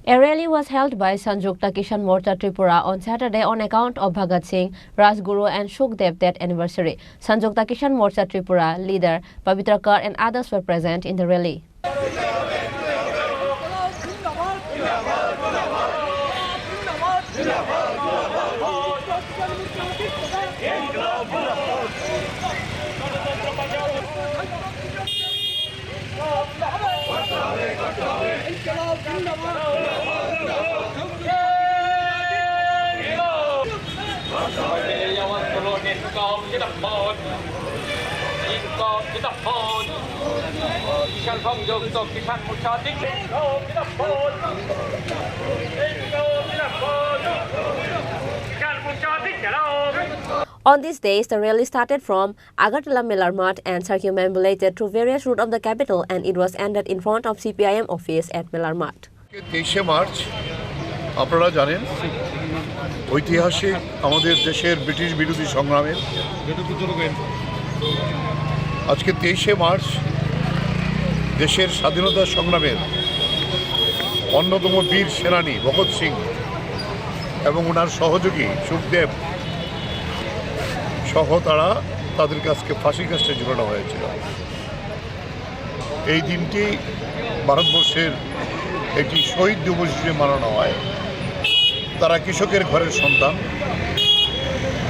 A rally was held by Sanjukta Kisan Morcha Tripura on Saturday on account of Bhagat Singh, Rajguru and Sukhdev death anniversary. Sanjukta Kisan Morcha Tripura leader Pavitra Kar and others were present in the rally. On these days, the rally started from Agartala Melar Mart and circumambulated through various routes of the capital, and it was ended in front of CPIM office at Melar Mart. 23 March আপনারা জানেন ঐতিহাসিক আমাদের দেশের British বিরোধী সংগ্রামের আজকে 23 March দেশের স্বাধীনতা সংগ্রামের অন্যতম বীর সেনানী ভগৎ সিং এবং ওনার সহযোগী সুখদেব সহ তাদেরকে আজকে ফাঁসির কাস্টে ঝুলানো হয়েছিল। এই দিনটি ভারতবর্ষের একটি শহীদ দিবস হিসেবে মানানো হয়। তারা কৃষকের ঘরের সন্তান।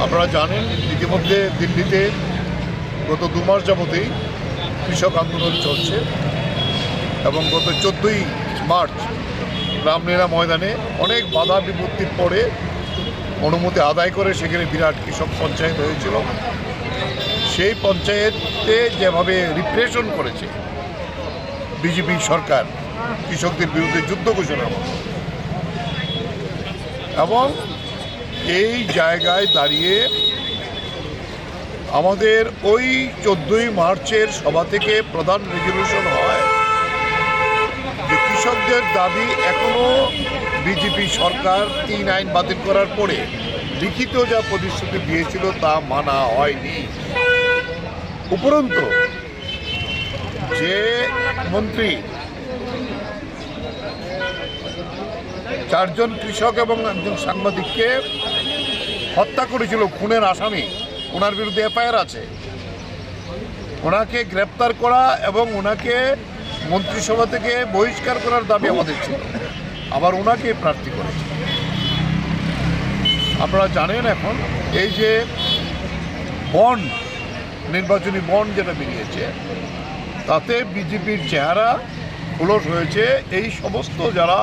আপনারা জানেন ইতিমধ্যে দিল্লিতে গত 2 মাস যাবতেই কৃষক আন্দোলন চলছে এবং গত 14ই মার্চ রামলীলা ময়দানে অনেক বাধা বিপত্তির পরে অনুমতি আদায় করে সেখানে বিরাট কৃষক পঞ্চায়েত হয়েছিল। সেই পঞ্চায়েতে যেভাবে রিপ্রেশন করেছে বিজেপি সরকার কৃষকদের বিরুদ্ধে যুদ্ধ ঘোষণা করে এবং এই জায়গায় দাঁড়িয়ে আমাদের ওই 14ই মার্চের সভা থেকে প্রধান রেজলিউশন হয় যে কৃষকদের দাবি এখনো বিজেপি সরকার 3 আইন বাতিল করার পরে লিখিত যা প্রতিশ্রুতি দিয়েছিল তা মানা হয়নি। উপরন্তু যে মন্ত্রী 4 জন কৃষক এবং একজন সাংবাদিককে হত্যা করেছিল খুনের আসামি, ওনার বিরুদ্ধে এফআইআর আছে, ওনাকে গ্রেপ্তার করা এবং ওনাকে মন্ত্রিসভা থেকে বহিষ্কার করার দাবি আমাদের ছিল। আবার ওনাকে প্রার্থী করেছে। আপনারা জানেন এখন এই যে বন্ড নির্বাচনী বন্ড যেটা বেরিয়েছে তাতে বিজেপির চেহারা উলট হয়েছে। এই সমস্ত যারা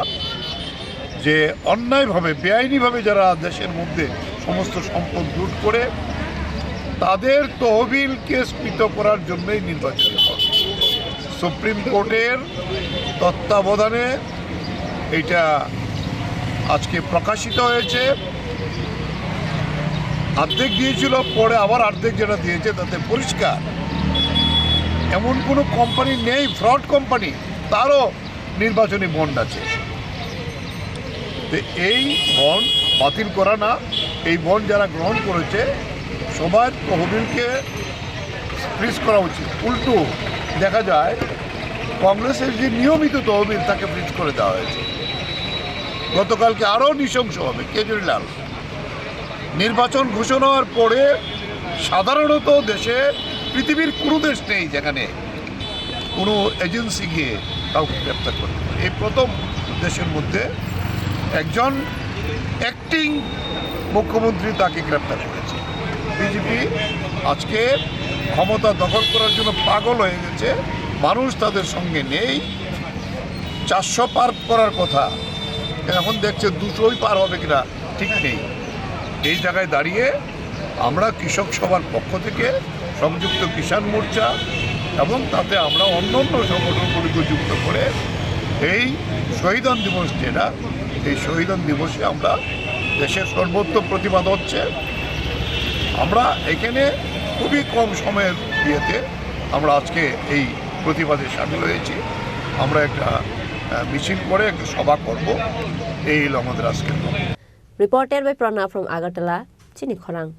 যে অন্যায়ভাবে বেআইনিভাবে যারা দেশের মধ্যে সমস্ত সম্পদ লুট করে তাদের তহবিলকে স্ফীত করার জন্যই নির্বাচনী বন্ড। সুপ্রিম কোর্টের তত্ত্বাবধানে এটা আজকে প্রকাশিত হয়েছে। অর্ধেক দিয়েছিল, পরে আবার অর্ধেক যেটা দিয়েছে তাতে পরিষ্কার এমন কোনো কোম্পানি নেই, ফ্রড কোম্পানি, তারও নির্বাচনী বন্ড আছে। এই বন্ড বাতিল করা না, এই বন্ড যারা গ্রহণ করেছে সবার তহবিলকে ফ্রিজ করা উচিত। উল্টো দেখা যায় কংগ্রেসের যে নিয়মিত তহবিল তাকে ফ্রিজ করে দেওয়া হয়েছে। গতকালকে আরও নৃশংস হবে কেজরিওয়াল নির্বাচন ঘোষণা হওয়ার পরে সাধারণত দেশে পৃথিবীর কোনো দেশ নেই যেখানে কোনো এজেন্সি গিয়ে কাউকে গ্রেপ্তার করে। এই প্রথম দেশের মধ্যে একজন অ্যাক্টিং মুখ্যমন্ত্রী তাকে গ্রেপ্তার করেছে। বিজেপি আজকে ক্ষমতা দখল করার জন্য পাগল হয়ে গেছে। মানুষ তাদের সঙ্গে নেই। 400 পার করার কথা, এখন দেখছে 200ই পার হবে কিনা ঠিক নেই। এই জায়গায় দাঁড়িয়ে আমরা কৃষক সভার পক্ষ থেকে সংযুক্ত কিষাণ মোর্চা এবং তাতে আমরা অন্যান্য সংগঠনগুলিকে যুক্ত করে এই শহীদান দিবস যেটা, এই শহীদান দিবসে আমরা দেশের সর্বত্র প্রতিবাদ হচ্ছে। আমরা এখানে খুবই কম সময়ের ইয়েতে আমরা আজকে এই প্রতিবাদে সামিল হয়েছি। আমরা একটা মিছিল করে একটা সভা করব, এই হলো আমাদের আজকের। Reported by Pranav from Agartala, Chini Khorang.